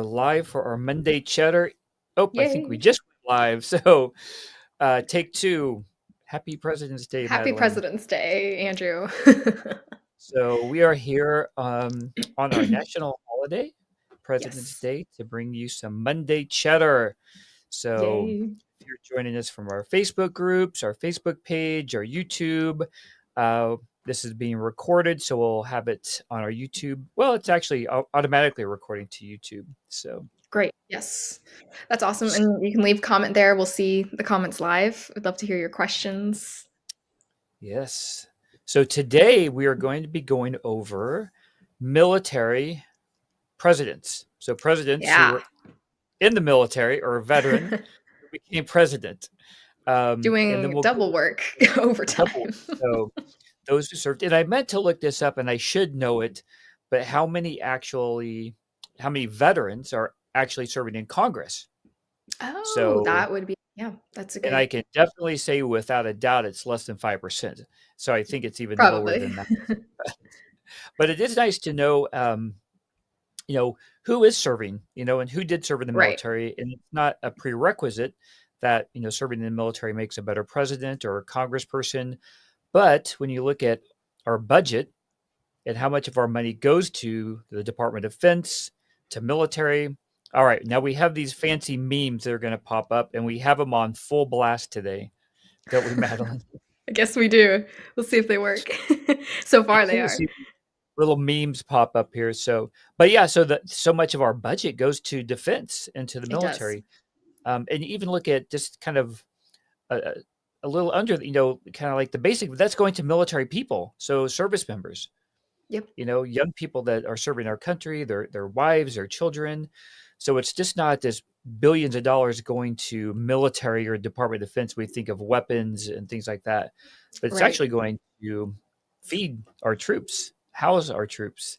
live for our Monday Cheddar. Oh, I think we Yay. just went live. So, take two. Happy President's Day, Happy Madeline. President's Day, Andrew. So, we are here on our national holiday, President's Yes. Day, to bring you some Monday Cheddar. So, Yay. if you're joining us from our Facebook groups, our Facebook page, our YouTube, uh, this is being recorded, so we'll have it on our YouTube. Well, it's actually automatically recording to YouTube. So, Great. Yes. That's awesome. And you can leave comment there. We'll see the comments live. We'd love to hear your questions. yes. So today we are going to be going over military presidents. So presidents who Yeah. were in the military or a veteran who became president. And then Doing we'll go double work over double. overtime. So those who served, and I meant to look this up and I should know it, but how many veterans are actually serving in Congress? Oh, So, that would be, yeah, that's a and I good, can definitely say without a doubt it's less than 5%. So I think it's even lower probably. than that. But it is nice to know, who is serving, and who did serve in the Right. military. And it's not a prerequisite that, serving in the military makes a better president or a congressperson. But when you look at our budget and how much of our money goes to the Department of Defense, to military. All right, now we have these fancy memes that are going to pop up, and we have them on full blast today, don't we, Madeline? I guess we do. We'll see if they work. So far, they You are. see little memes pop up here. So, but yeah, so much of our budget goes to defense and to the It does. military. And you even look at just kind of a, a little under, kind of like the basic, that's going to military people. So service members, Yep. young people that are serving our country, their wives, their children. So it's just not this billions of dollars going to military or Department of Defense. We think of weapons and things like that, but it's Right. actually going to feed our troops, house our troops,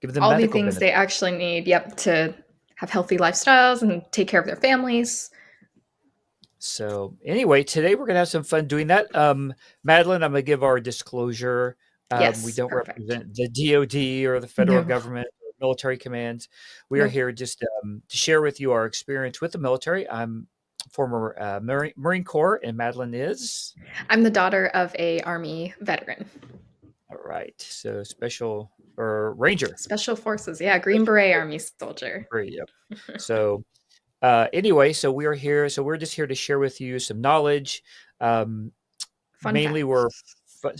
give them All the medical things benefits. they actually need, yep, to have healthy lifestyles and take care of their families. So anyway, today we're gonna have some fun doing that. Madeline, I'm gonna give our disclosure. We Yes, don't perfect. represent the DoD or the federal No. government or military commands. We are Nope. here just to share with you our experience with the military. I'm former Marine Corps, and Madeline is. I'm the daughter of a Army veteran. All right. So special or Ranger. Special Forces, yeah, Green Special Beret Army Forces. soldier. Great. Yep. So anyway, so we are here. So we're just here to share with you some knowledge. Um, Fun Mainly, fact. we're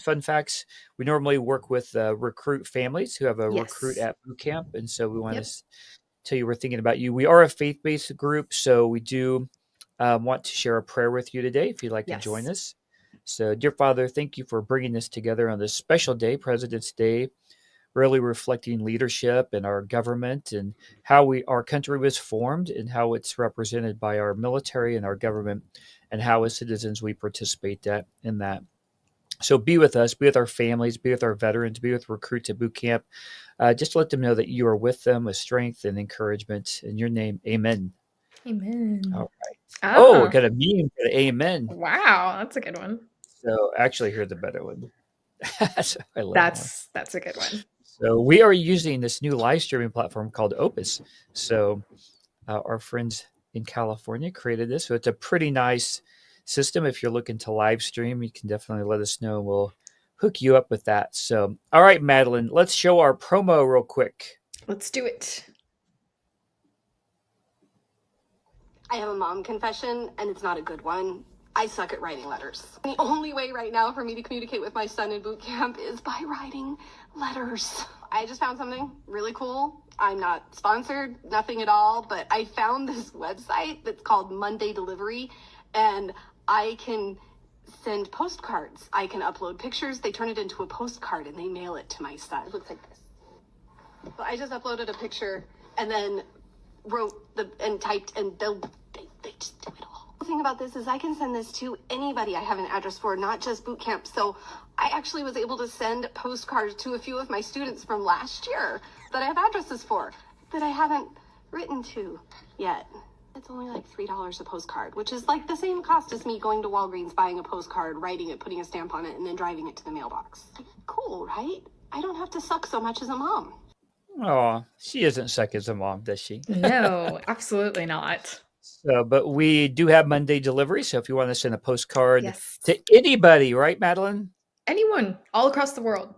fun facts. We normally work with recruit families who have a recruit Yes. at boot camp, and so we want Yep. to tell you we're thinking about you. We are a faith-based group, so we do want to share a prayer with you today if you'd like to join Yes. us. So, dear Father, thank you for bringing this together on this special day, President's Day, really reflecting leadership in our government and how our country was formed and how it's represented by our military and our government, and how as citizens we participate in that. So be with us, be with our families, be with our veterans, be with recruits at boot camp. Just to let them know that you are with them with strength and encouragement. In your name, amen. Amen. All right. Oh, I Ah, got a meme for the amen. wow, that's a good one. So actually, here's the better one. So I love that one. That's a good one. So we are using this new live streaming platform called Opus. So our friends in California created this. So it's a pretty nice system. If you're looking to live stream, you can definitely let us know. We'll hook you up with that. So, all right, Madeline, let's show our promo real quick. Let's do it. I have a mom confession, and it's not a good one. I suck at writing letters. The only way right now for me to communicate with my son in boot camp is by writing letters. I just found something really cool. I'm not sponsored, nothing at all, but I found this website that's called Monday Delivery, and I can send postcards. I can upload pictures. They turn it into a postcard, and they mail it to my son. It looks like this. So I just uploaded a picture and then wrote and typed, and they just do it all. The thing about this is I can send this to anybody I have an address for, not just boot camp. So I actually was able to send postcards to a few of my students from last year that I have addresses for that I haven't written to yet. It's only like $3 a postcard, which is like the same cost as me going to Walgreens, buying a postcard, writing it, putting a stamp on it, and then driving it to the mailbox. Cool, right? I don't have to suck so much as a mom. Oh, she isn't suck as a mom, does she? No, absolutely not. So, but we do have Monday delivery. So if you want to send a postcard Yes. to anybody, right, Madeline? Anyone all across the world.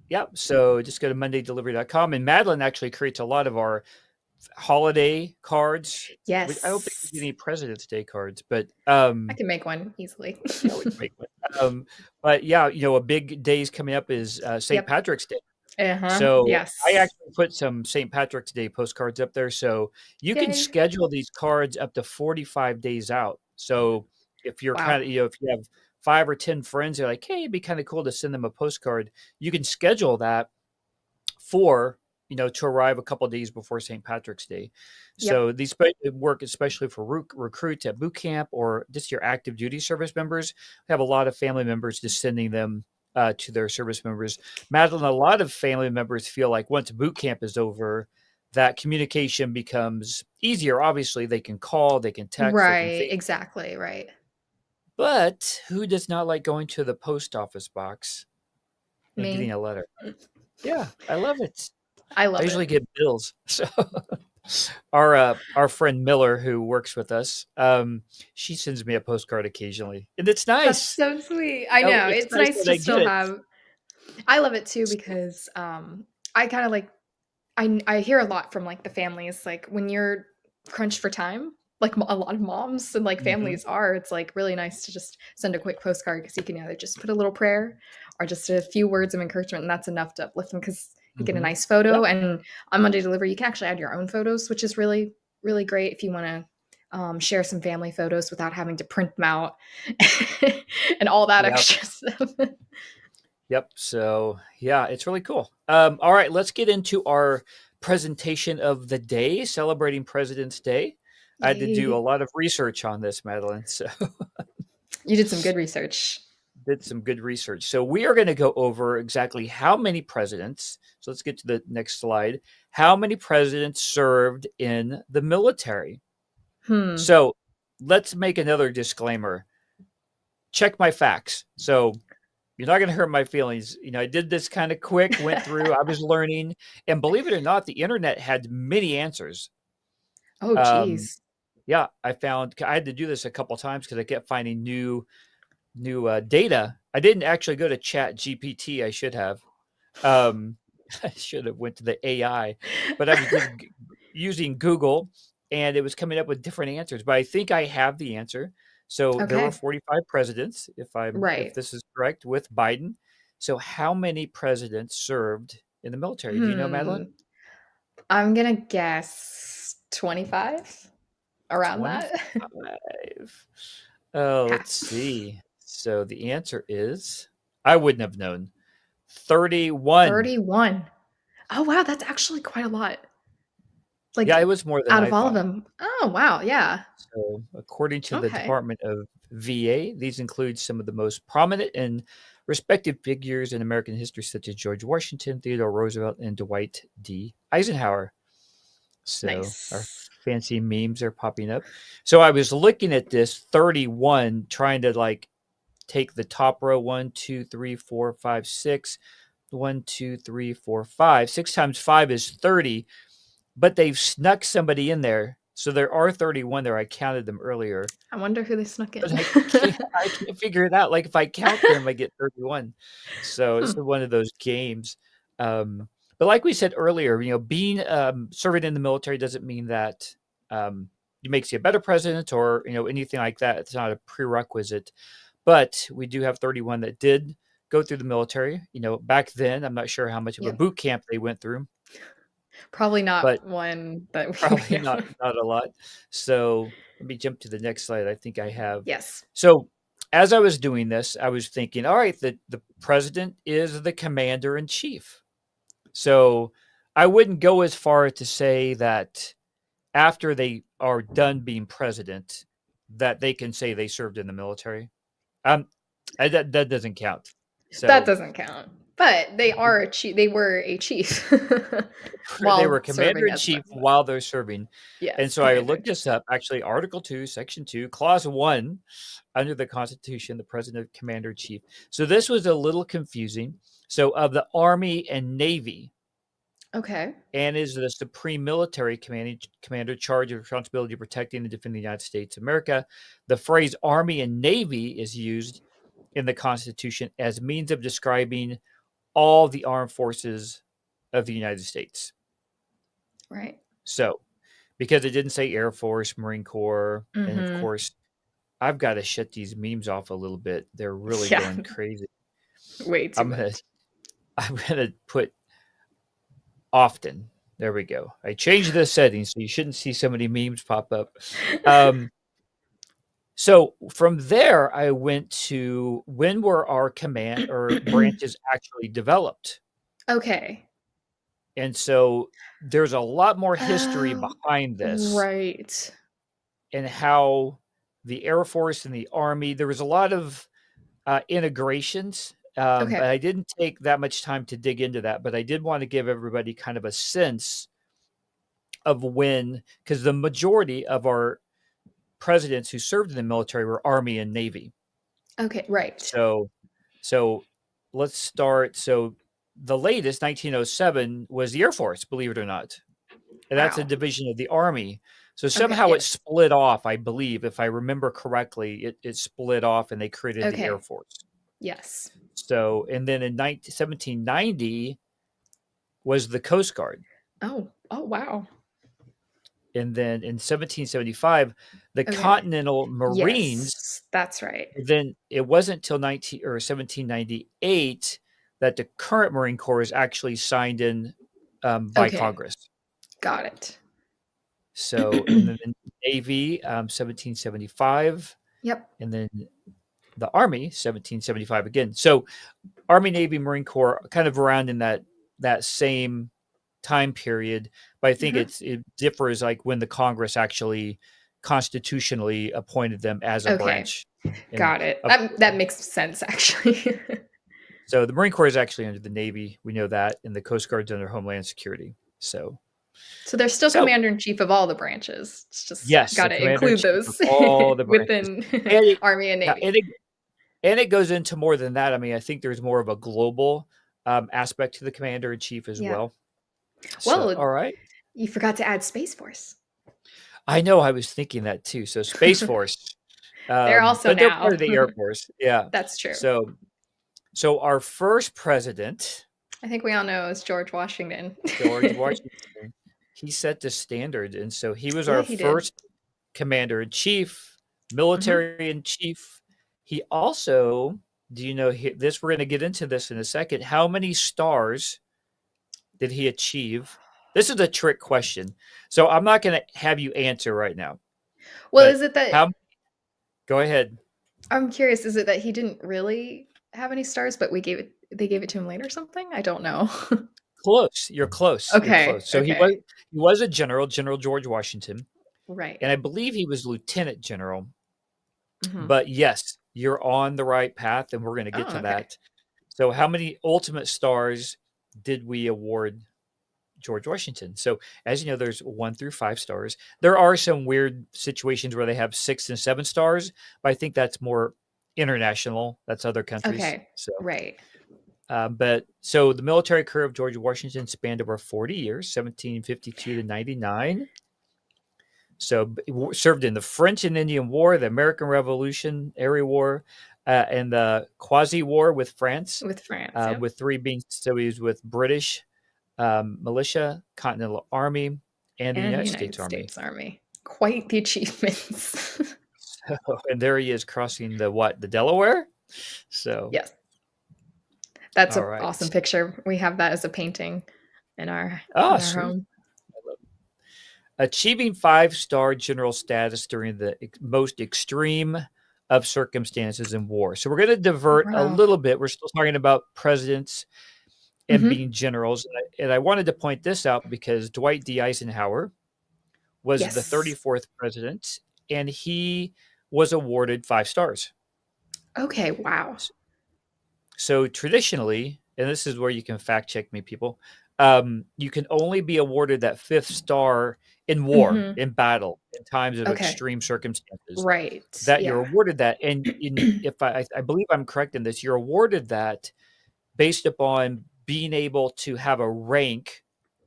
Yep. So just go to mondaydelivery.com. And Madeline actually creates a lot of our holiday cards. I don't think we Yes. do any President's Day cards, but I can make one easily. yeah, we can make one. But yeah, a big days coming up is St. Yep. Patrick's Day. Uh-huh. So Yes. I actually put some St. Patrick's Day postcards up there. So you can Yay. schedule these cards up to 45 days out. So if you're Wow. kind of, if you have 5 or 10 friends, you're like, hey, it'd be kind of cool to send them a postcard. You can schedule that for, to arrive a couple of days before St. Patrick's Day. Yep. So these work especially for recruits at boot camp or just your active duty service members. We have a lot of family members just sending them to their service members. Madeline, a lot of family members feel like once boot camp is over, that communication becomes easier. Obviously, they can call, they can text, Right. Exactly. Right. But who does not like going to the post office box and getting Me. a letter? Yeah, I love it. I love I usually it. get bills. So our friend Miller, who works with us, she sends me a postcard occasionally, and it's That's nice. so sweet. I know. It's It's nice nice that I to still get it. have. I love it too because I kind of like I hear a lot from like the families like when you're crunched for time, like a lot of moms and like Mhm. families are, it's like really nice to just send a quick postcard because you can either just put a little prayer or just a few words of encouragement, and that's enough to uplift them because you get a Mhm. nice photo. Yep. And on Monday Delivery, you can actually add your own photos, which is really, really great if you want to share some family photos without having to print them out and all that Yep. extra stuff. Yep. So yeah, it's really cool. All right, let's get into our presentation of the day, celebrating President's Day. I had to do a Yay. lot of research on this, Madeline. So You did some good research. did some good research. So we are going to go over exactly how many presidents. So let's get to the next slide. How many presidents served in the military? So let's make another disclaimer. Check my facts. So you're not going to hurt my feelings. I did this kind of quick, went through, I was learning. And believe it or not, the internet had many answers. Oh, geez. Yeah, I had to do this a couple times because I kept finding new data. I didn't actually go to Chat GPT. I should have. I should have went to the AI, but I was just using Google, and it was coming up with different answers. But I think I have the answer. So there were Okay. 45 presidents, if Right. this is correct, with Biden. So how many presidents served in the military? Do you know, Madeline? I'm gonna guess 25 around that. 25. Oh, let's Pass. see. So the answer is, I wouldn't have known. 31. 31. Oh wow, that's actually quite a lot. Like Yeah, it was more than out I of all of thought. them. Oh wow, yeah. So according to the Okay. Department of VA, these include some of the most prominent and respected figures in American history, such as George Washington, Theodore Roosevelt, and Dwight D. Eisenhower. So our Nice. fancy memes are popping up. So I was looking at this 31, trying to like take the top row 1, 2, 3, 4, 5, 6. 1, 2, 3, 4, 5. 6 times 5 is 30, but they've snuck somebody in there. So there are 31 there. I counted them earlier. I wonder who they snuck in. But I can't figure it out. Like if I count them, I get 31. So it's one of those games. But like we said earlier, being serving in the military doesn't mean that it makes you a better president or anything like that. It's not a prerequisite. But we do have 31 that did go through the military. Back then, I'm not sure how much of a Yeah. boot camp they went through. Probably not But one that we probably not a lot. So let me jump to the next slide. I think I have. Yes. So as I was doing this, I was thinking, all right, the president is the commander in chief. So I wouldn't go as far to say that after they are done being president, that they can say they served in the military. That doesn't count. So That doesn't count. But they are a chief. They were a chief. they were while commander serving in as chief president. while they're serving. Yes. And so I commander in looked chief. this up. Actually, Article 2, Section 2, Clause 1, under the Constitution, the president, commander in chief. So this was a little confusing. So of the Army and Navy, Okay. and is the supreme military commander charged with responsibility of protecting and defending the United States of America. The phrase Army and Navy is used in the Constitution as means of describing all the armed forces of the United States. Right. So, because it didn't say Air Force, Marine Corps, and of Mm-hmm. course, I've got to shut these memes off a little bit. They're really Yeah. going crazy. Way too I'm gonna much. I'm gonna put often. There we go. I changed the settings so you shouldn't see so many memes pop up. So from there, I went to when were our command or branches actually developed? Okay. And so there's a lot more history Oh, behind this right. and how the Air Force and the Army, there was a lot of integrations, but Okay. I didn't take that much time to dig into that. But I did want to give everybody kind of a sense of when, because the majority of our presidents who served in the military were Army and Navy. Okay. Right. So, so let's start. So the latest, 1907, was the Air Force, believe it or not. And that's a Wow. division of the Army. So Okay. somehow it Yes. split off, I believe, if I remember correctly, it split off and they created the Air Okay. Force. Yes. So, and then in 1790 was the Coast Guard. Oh. Oh, wow. And then in 1775, the Okay. Continental Marines. Yes. That's right. Then it wasn't till 1798 that the current Marine Corps is actually signed in by Okay. Congress. Got it. So, and then the Navy, 1775, Yep. and then the Army, 1775 again. So, Army, Navy, Marine Corps, kind of around in that same time period. But I think Mhm. it differs like when the Congress actually constitutionally appointed them as a Okay. branch. And Got it. of That makes sense actually. so the Marine Corps is actually under the Navy. We know that, and the Coast Guard's under Homeland Security. So, So they're still so commander in chief of all the branches. It's just yes, got the to commander in include chief of those all the branches, within and it, Army and yeah, Navy. and it goes into more than that. I mean, I think there's more of a global aspect to the commander in chief as Yeah. well. So, Well, all right, you forgot to add Space Force. I know I was thinking that too. So, Space Force, They're also but they're part now. of the Air Force. Yeah. That's true. So our first president, I think we all know it's George Washington. George Washington, he set the standard, and so he was Yeah, our he did. first commander in chief, Mhm. military in chief. He also, do you know this? We're going to get into this in a second. How many stars did he achieve? This is a trick question, so I'm not going to have you answer right now. Well, But is it that how? Go ahead. I'm curious, is it that he didn't really have any stars, but they gave it to him later or something? I don't know. Close. You're close. You're Okay, close. So okay. he was a general, General George Washington, Right. and I believe he was lieutenant general. Mhm. But yes, you're on the right path, and we're going to get Oh, to okay. that. So, how many ultimate stars did we award George Washington? So, as you know, there's 1 through 5 stars. There are some weird situations where they have 6 and 7 stars, but I think that's more international. That's other countries. Okay. So, Right. but so the military career of George Washington spanned over 40 years, 1752 to 99. So served in the French and Indian War, the American Revolutionary War, and the Quasi War with France, With France, yep. with 3 being so he was with British militia, Continental Army, and the And United United States Army. States Army. Quite the achievements. So, and there he is crossing the what? The Delaware. So Yes. That's all an right. awesome picture. We have that as a painting in Ah, our sweet. home. Achieving 5-star general status during the most extreme of circumstances in war. So we're going to divert a Wow. little bit. We're still talking about presidents and Mhm. being generals. And I wanted to point this out because Dwight D. Eisenhower was the Yes. 34th president, and he was awarded 5 stars. Okay, wow. So traditionally, and this is where you can fact check me, people, you can only be awarded that 5th star in war, Mhm. in battle, in times of Okay. extreme circumstances. Right. That you're Yeah. awarded that, and if I believe I'm correct in this, you're awarded that based upon being able to have a rank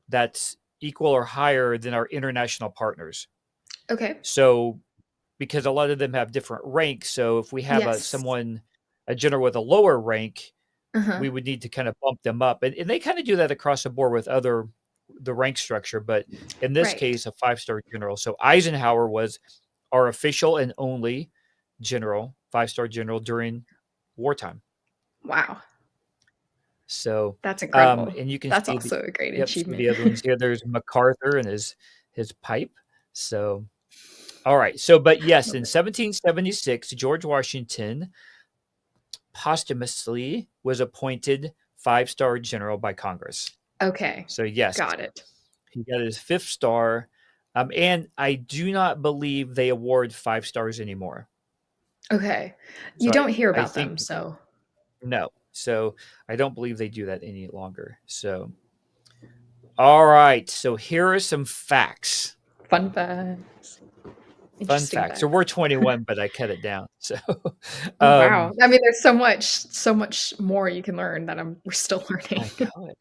that's equal or higher than our international partners. Okay. So, because a lot of them have different ranks, so if we have Yes. a general with a lower rank, Uh-huh. we would need to kind of bump them up. And they kind of do that across the board with the rank structure, but in this Right. case, a 5-star general. So Eisenhower was our official and only general, 5-star general during wartime. Wow. So, That's incredible. and you can That's see also a great see achievement. the other ones here. There's MacArthur and his pipe. So, all right. So, but yes, Love in it. 1776, George Washington posthumously was appointed 5-star general by Congress. Okay. So, yes, Got it. he got his 5th star. And I do not believe they award 5 stars anymore. Okay. You So don't hear I about think them, so no. So I don't believe they do that any longer. So all right. So here are some facts. fun facts. Fun Interesting facts. So facts. we're 21, but I cut it down. So Oh wow. um I mean, there's so much more you can learn that we're still learning. I know it.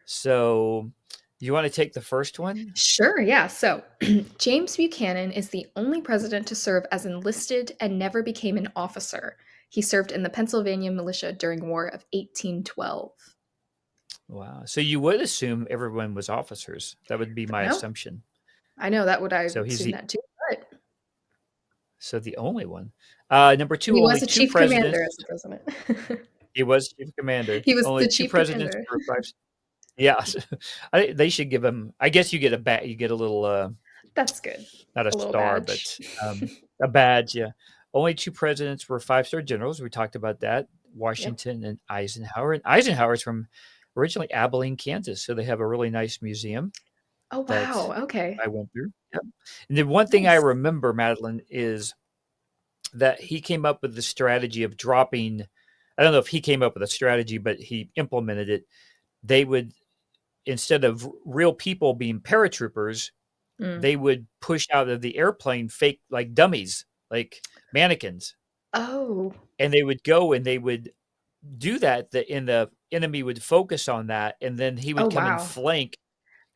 So you want to take the first one? Sure, yeah. So, James Buchanan is the only president to serve as enlisted and never became an officer. He served in the Pennsylvania militia during War of 1812. Wow. So you would assume everyone was officers. That would be my No, assumption. I know that would I So he's assume the that too, but only one. Number 2, he only was a 2 chief commander presidents. as a president. He was chief commander. He was the Only 2 chief presidents commander. were 5. Yeah. They should give him, I guess you get you get a little That's good. not a A little star, badge. but a badge, yeah. Only 2 presidents were 5-star generals. We talked about that, Yep. Washington and Eisenhower. And Eisenhower's from originally Abilene, Kansas, so they have a really nice museum Oh that wow. Okay. I went through. Yep. And the one thing I Nice. remember, Madeline, is that he came up with the strategy of dropping. I don't know if he came up with a strategy, but he implemented it. They would, instead of real people being paratroopers, Mm. they would push out of the airplane fake like dummies, like mannequins. Oh. And they would go and they would do that. The enemy would focus on that, and then he Oh would come and wow. flank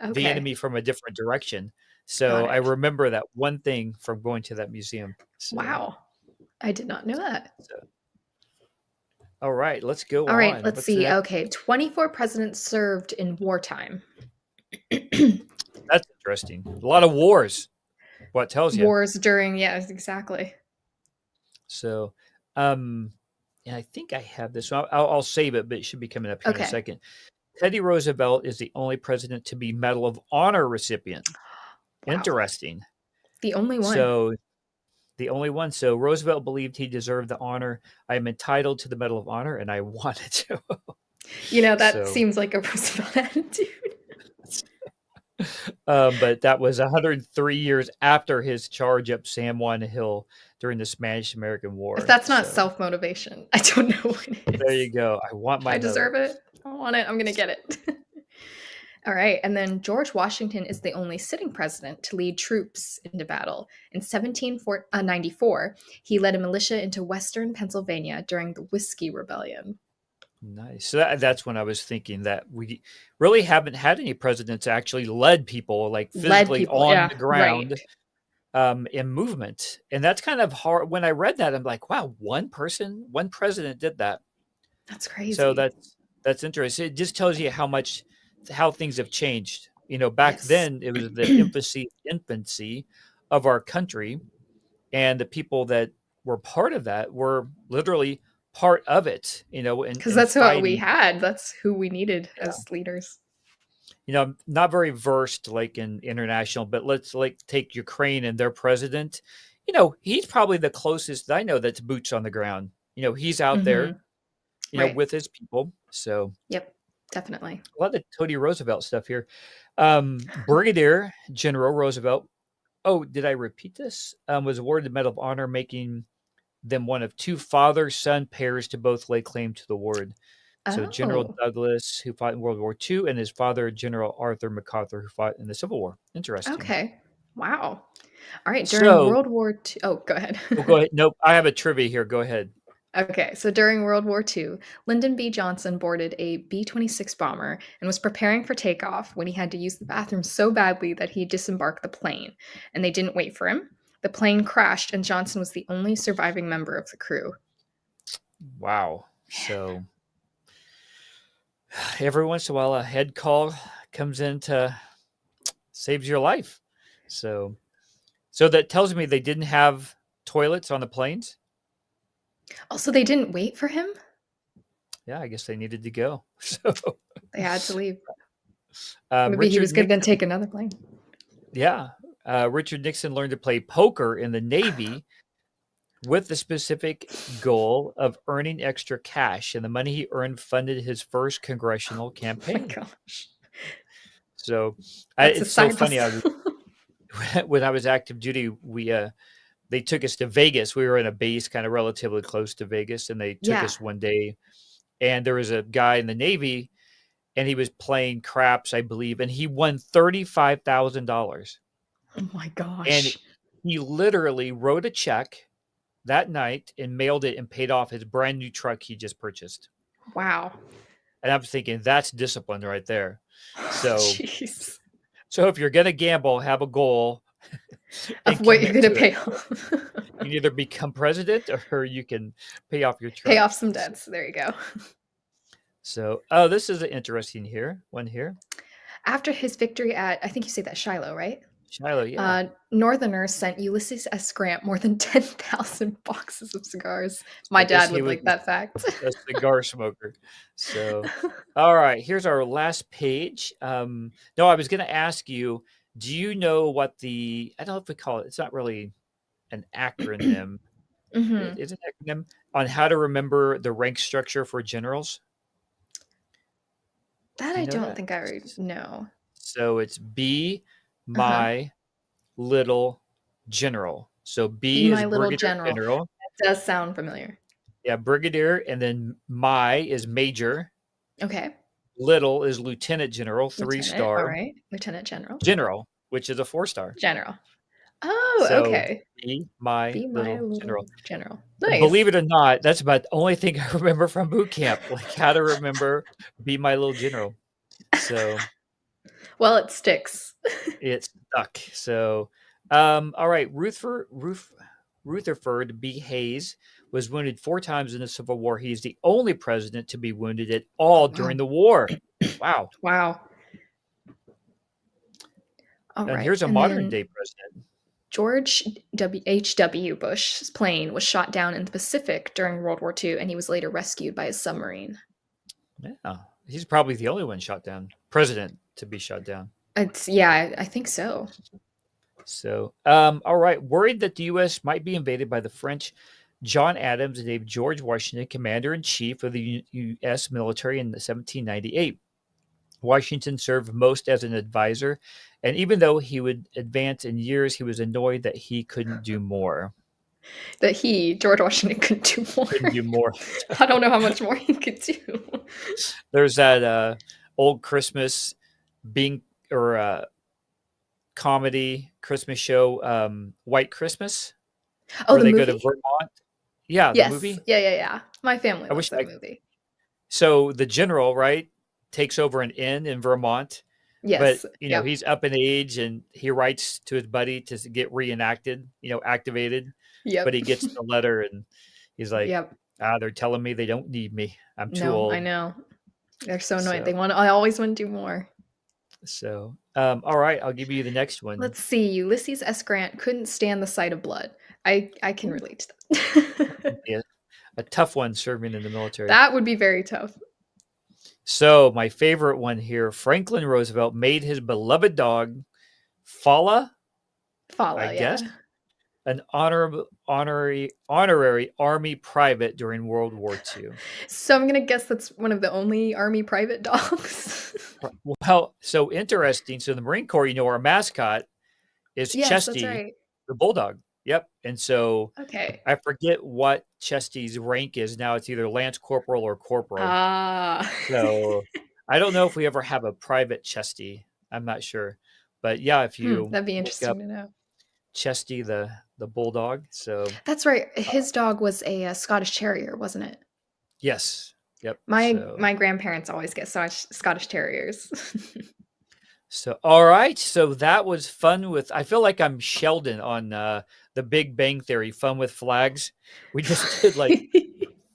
the Okay. enemy from a different direction. Got So I it. remember that one thing from going to that museum. So, Wow. I did not know that. so all right, let's go All right, on. let's What's the see. next? Okay, 24 presidents served in wartime. That's interesting. A lot of wars. What tells you? Wars during, yes, exactly. So, and I think I have this. So I'll save it, but it should be coming up here in a Okay. second. Teddy Roosevelt is the only president to be Medal of Honor recipient. Wow. Interesting. The only one. So the only one. So Roosevelt believed he deserved the honor. I am entitled to the Medal of Honor, and I wanted to. You know, that So, seems like a Roosevelt attitude. but that was 103 years after his charge up San Juan Hill during the Spanish-American War. If that's not So self-motivation, I don't know what it is. there you go. I want my I medal. deserve it. I want it. I'm going to get it. All right. And then George Washington is the only sitting president to lead troops into battle. In 1794, he led a militia into western Pennsylvania during the Whiskey Rebellion. Nice. So that's when I was thinking that we really haven't had any presidents actually led people like physically on the ground in movement. And that's kind of hard. When I read that, I'm like, wow, one president did that. That's crazy. So that's interesting. It just tells you how things have changed. You know, back then it was the infancy of our country, and the people that were part of that were literally part of it, you know, because that's what we had. That's who we needed as leaders. You know, I'm not very versed like in international, but let's like take Ukraine and their president. You know, he's probably the closest that I know that's boots on the ground. You know, he's out there, you know, with his people. So yep, definitely. A lot of Teddy Roosevelt stuff here. Brigadier General Roosevelt. Oh, did I repeat this? Was awarded the Medal of Honor, making them one of 2 father-son pairs to both lay claim to the award. So General Douglas, who fought in World War II, and his father, General Arthur MacArthur, who fought in the Civil War. Interesting. Okay. Wow. All right. During World War II. Oh, go ahead. Go ahead. Nope. I have a trivia here. Go ahead. Okay, so during World War II, Lyndon B. Johnson boarded a B-26 bomber and was preparing for takeoff when he had to use the bathroom so badly that he disembarked the plane, and they didn't wait for him. The plane crashed, and Johnson was the only surviving member of the crew. Wow. So every once in a while, a head call comes in to saves your life. So, so that tells me they didn't have toilets on the planes. Also, they didn't wait for him. Yeah, I guess they needed to go. So, They had to leave. Maybe he Richard was going to Nixon, take another plane. yeah, Richard Nixon learned to play poker in the Navy with the specific goal of earning extra cash, and the money he earned funded his first congressional Oh my campaign. gosh. So, That's a it's so side funny. hustle. When I was active duty, they took us to Vegas. We were in a base kind of relatively close to Vegas, and they took Yeah. us one day. And there was a guy in the Navy, and he was playing craps, I believe, and he won $35,000. Oh my And gosh. he literally wrote a check that night and mailed it and paid off his brand new truck he just purchased. Wow. And I'm thinking that's discipline right there. So, Jeez. so if you're going to gamble, have a goal Of and what you're commit going to to it. pay off. You can either become president or you can pay off your Pay truck. off some debts. There you go. So, oh, this is an interesting one here. After his victory at, I think you say that Shiloh, right? Shiloh, yeah. Northerners sent Ulysses S. Grant more than 10,000 boxes of cigars. My I guess dad he would was like that fact. a cigar smoker. So, all right, here's our last page. No, I was going to ask you, do you know what I don't know if we call it, it's not really an acronym. hmm It is an acronym on how to remember the rank structure for generals. That Do you I know don't that? think I know. So it's be Uh-huh. my little general. So Be B is my little brigadier general. general. That does sound familiar. Yeah, brigadier, and then my is major. Okay. Little is lieutenant general, Lieutenant. All 3-star. right. Lieutenant General. General, which is a 4-star. General. Oh, So okay. be my Be my little little general. general. Believe Nice. it or not, that's about the only thing I remember from boot camp, like how to remember be my little general. So Well, it sticks. it stuck. So, all right, Rutherford B. Hayes was wounded 4 times in the Civil War. He's the only president to be wounded at all during the war. Wow. Wow. All And right. here's a And modern then day president. George H.W. Bush's plane was shot down in the Pacific during World War II, and he was later rescued by a submarine. Yeah. He's probably the only one shot down, president to be shot down. Yeah, I think so. So, all right. Worried that the U.S. might be invaded by the French, John Adams named George Washington commander in chief of the U.S. military in 1798. Washington served most as an advisor, and even though he would advance in years, he was annoyed that he couldn't do more. That George Washington, couldn't do more. Couldn't do more. I don't know how much more he could do. There's that old Christmas comedy Christmas show, White Christmas, Oh, where the they movie? go to Vermont. Yeah, the Yes. movie. Yeah. My family I loves wish that movie. So the general, right, takes over an inn in Vermont, but Yes. Yep. he's up in age and he writes to his buddy to get reenacted, activated. Yep. But he gets the letter and he's like, Yep. they're telling me they don't need me. I'm too No, old. I know. They're so annoying. So, I always want to do more. so all right, I'll give you the next one. Let's see. Ulysses S. Grant couldn't stand the sight of blood. I can relate to that. Yeah, a tough one serving in the military. That would be very tough. So my favorite one here, Franklin Roosevelt made his beloved dog, Fala, I guess, an honorary Army private during World War II. So I'm going to guess that's one of the only Army private dogs. Well, so interesting. So the Marine Corps, our mascot is Yes, Chesty, that's right. the bulldog. Yep. And so Okay. I forget what Chesty's rank is now. It's either Lance Corporal or Corporal. So I don't know if we ever have a private Chesty. I'm not sure. But yeah, if you that'd be look interesting up to know. Chesty the bulldog. So That's right. His dog was a Scottish Terrier, wasn't it? yes, yep. My grandparents always get Scottish Terriers. So all right. So that was fun with. I feel like I'm Sheldon on the Big Bang Theory. Fun with flags. We just did like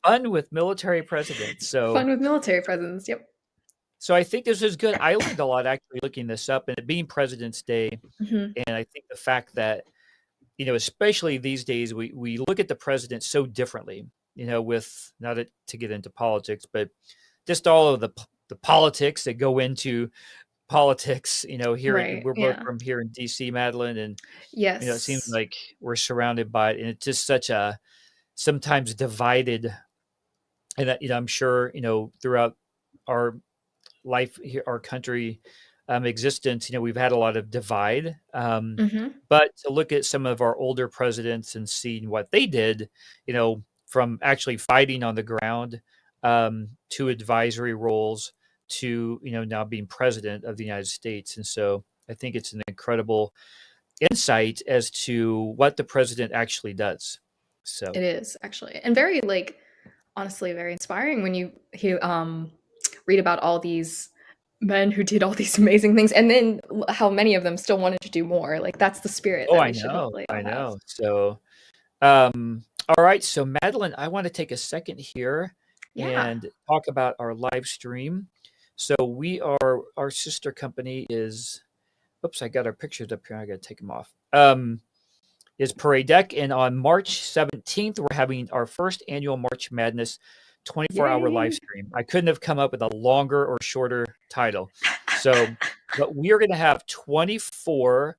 fun with military presidents. Fun with military presence. Yep. So I think this is good. I learned a lot actually looking this up, and it being President's Day, Mhm. and I think the fact that especially these days, we look at the president so differently. With not to get into politics, but just all of the politics that go into politics. Right. We're both Yeah. from here in DC, Madeline, and it seems Yes. like we're surrounded by it, and it's just such a sometimes divided. And that, I'm sure throughout our life here, our country existence, we've had a lot of divide. Mhm. But to look at some of our older presidents and seeing what they did, from actually fighting on the ground to advisory roles to now being president of the United States, and so I think it's an incredible insight as to what the president actually does. So It is actually, and very honestly very inspiring when you read about all these men who did all these amazing things, and then how many of them still wanted to do more. Like that's the spirit oh, that I we should know, hopefully I all have. know. So all right, so Madeline, I want to take a second here Yeah. and talk about our live stream. So our sister company is, oops, I got our pictures up here. I got to take them off. Is Parade Deck, and on March 17th, we're having our first annual March Madness 24-hour live Yay. stream. I couldn't have come up with a longer or shorter title. So, but we are going to have 24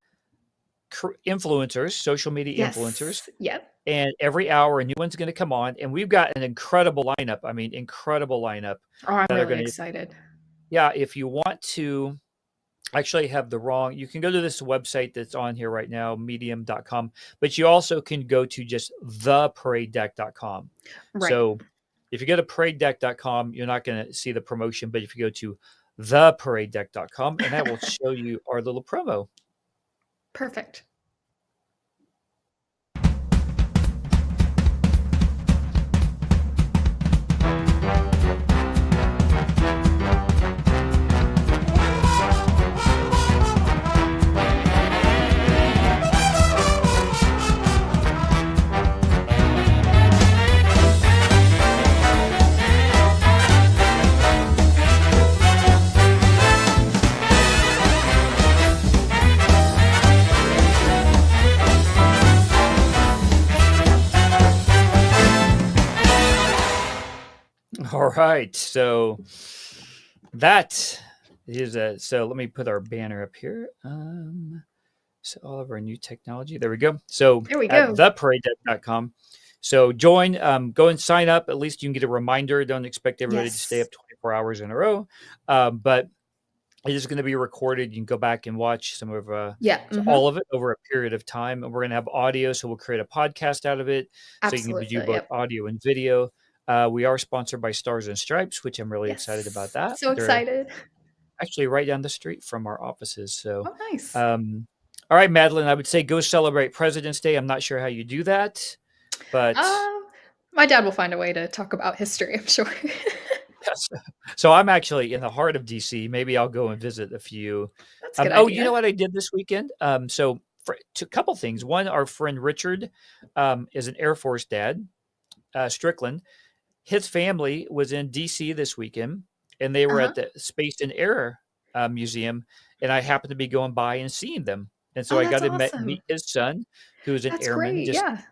influencers, social media influencers, Yes. Yep. and every hour a new one's going to come on, and we've got an incredible lineup. I mean, incredible lineup Oh, I'm that are really going to. excited. Yeah, if you want to actually have you can go to this website that's on here right now, medium.com, but you also can go to just theparadedeck.com. Right. So if you go to paradedeck.com, you're not going to see the promotion, but if you go to theparadedeck.com, and that will show you our little promo. Perfect. All right, so that is so let me put our banner up here. So all of our new technology. There we go. So There we at go. theparadedeck.com. So join, go and sign up. At least you can get a reminder. Don't expect everybody to stay Yes. up 24 hours in a row. But it is going to be recorded. You can go back and watch some of Yeah. all of it over a period of time. And we're going to have audio, so we'll create a podcast out of it. So you can do Absolutely. both Yep. audio and video. We are sponsored by Stars and Stripes, which I'm really excited about that. So They're excited. actually right down the street from our offices. So Oh, nice. all right, Madeline, I would say go celebrate President's Day. I'm not sure how you do that, but My dad will find a way to talk about history, I'm sure. yes. So I'm actually in the heart of DC. Maybe I'll go and visit a few. That's a good Oh, idea. you know what I did this weekend? So for a couple things. One, our friend Richard is an Air Force dad, Strickland. His family was in DC this weekend, and they were at the Space and Air Museum, and I happened to be going by and seeing them. And so Oh, I got that's to awesome. meet his son, who is an That's airman, great. just Yeah.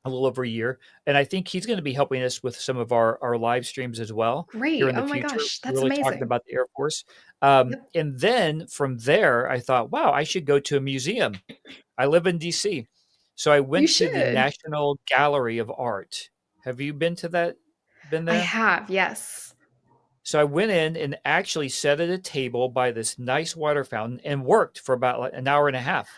a little over a year. And I think he's going to be helping us with some of our live streams as well Great. here in the Oh my future. gosh. That's Really talking amazing. about the Air Force. Yep. And then from there, I thought, wow, I should go to a museum. I live in DC. So I went to the should. National Gallery of Art. Have you been to that? Been I there? have, yes. So I went in and actually sat at a table by this nice water fountain and worked for about like an hour and a half.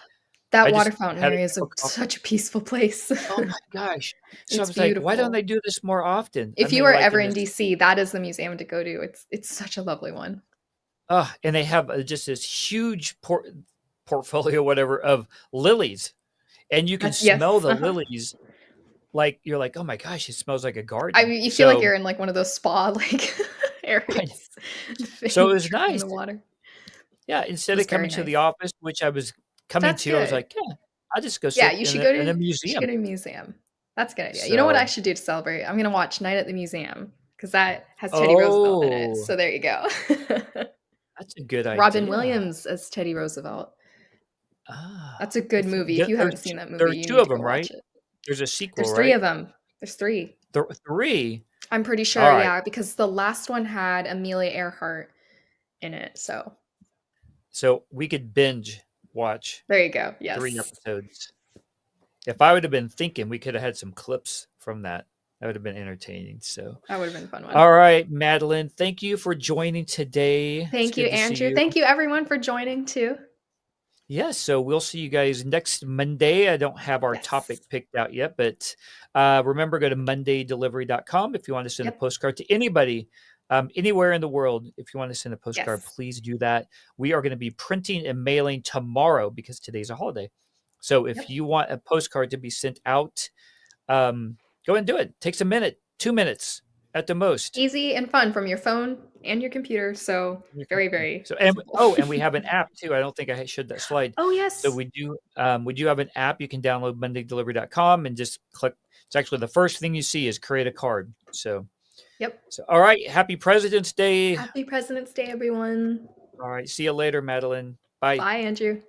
That I water just fountain had a area is cup of coffee. such a peaceful place. Oh my gosh. So I It's was like, why don't beautiful. they do this more often? I If you mean, are like ever in in this, DC, that is the museum to go to. It's such a lovely one. and they have just this huge portfolio, whatever, of lilies. and you can That's yes. smell the lilies. Like you're like, oh my gosh, it smells like a garden. I mean, you feel like you're in like one of those spa like areas. So it was Drinking nice. the water. Yeah, instead was of coming very to the nice. office, which I was coming That's to, I was good. like, yeah, I'll just go Yeah, sit you in should a, go in to a museum. museum. That's a good idea. You know what I should do to celebrate? I'm gonna watch Night at the Museum because that has Teddy Roosevelt in it. Oh, So there you go. that's a good Robin idea. Williams as Teddy Roosevelt. Ah, That's a good movie. If you haven't seen that movie, there's you two need of to go them, watch right? it. There's a sequel, There's 3 right? of them. There's 3. Three. I'm pretty All sure, right. yeah, because the last one had Amelia Earhart in it. So we could binge watch there you go. 3 Yes. episodes. If I would have been thinking, we could have had some clips from that. That would have been entertaining. So That would have been a fun one. all right, Madeline, thank you for joining today. Thank you, Andrew. Thank you, everyone, for joining too. Yes, so we'll see you guys next Monday. I don't have our topic picked out yet, but remember, go to mondaydelivery.com if you want to send a postcard to anybody, anywhere in the world. If you want to send a postcard, please do that. We are going to be printing and mailing tomorrow because today's a holiday. So if you want a postcard to be sent out, go ahead and do it. It takes a minute, 2 minutes at the most. Easy and fun from your phone and your computer. So very, very simple. And we have an app too. I don't think I showed that slide. Oh, yes. So we do have an app. You can download mondaydelivery.com and just click. It's actually the first thing you see is create a card. So So all right. Happy President's Day. Happy President's Day, everyone. All right. See you later, Madeline. Bye. Bye, Andrew.